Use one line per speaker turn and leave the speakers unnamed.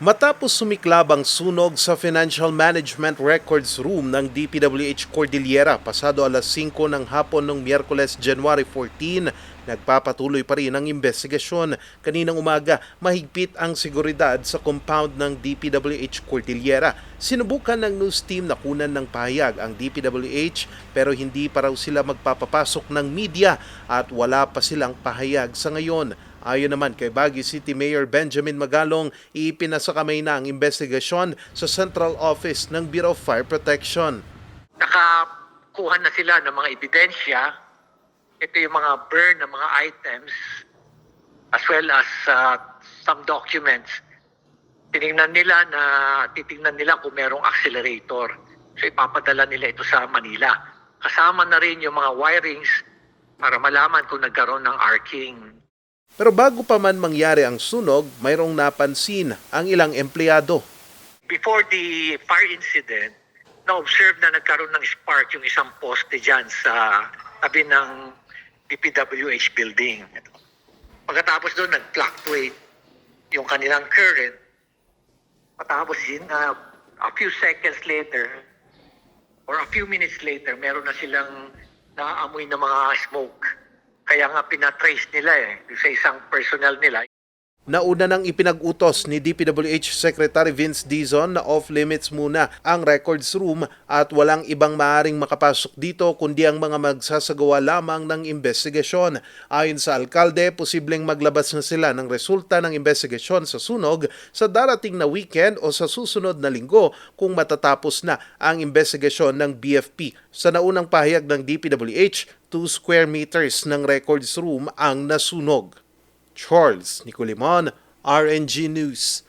Matapos sumiklab ang sunog sa Financial Management Records Room ng DPWH Cordillera pasado alas 5 ng hapon noong Miyerkules, January 14, nagpapatuloy pa rin ang investigasyon. Kaninang umaga, mahigpit ang seguridad sa compound ng DPWH Cordillera. Sinubukan ng news team na kunan ng pahayag ang DPWH pero hindi pa raw sila magpapapasok ng media at wala pa silang pahayag sa ngayon. Ayon naman kay Baguio City Mayor Benjamin Magalong, ipinasakamay na ang investigasyon sa Central Office ng Bureau of Fire Protection.
Nakakuha na sila ng mga ebidensya. Ito yung mga burn ng mga items as well as some documents. Titingnan nila kung merong accelerator. So ipapadala nila ito sa Manila. Kasama na rin yung mga wirings para malaman kung nagkaroon ng arcing.
Pero bago pa man mangyari ang sunog, mayroong napansin ang ilang empleyado.
Before the fire incident, na-observe na nagkaroon ng spark yung isang poste dyan sa tabi ng DPWH building. Pagkatapos doon, nag-fluctuate yung kanilang current. Patapos yun, a few seconds later, or a few minutes later, meron na silang naaamoy na mga smoke. Kaya nga pinatrace nila sa isang personnel nila.
Nauna nang ipinag-utos ni DPWH Secretary Vince Dizon na off-limits muna ang records room at walang ibang maaaring makapasok dito kundi ang mga magsasagawa lamang ng investigasyon. Ayon sa alkalde, posibleng maglabas na sila ng resulta ng investigasyon sa sunog sa darating na weekend o sa susunod na linggo kung matatapos na ang investigasyon ng BFP. Sa naunang pahayag ng DPWH, 2 square meters ng records room ang nasunog. Charles Nicolimon, RNG News.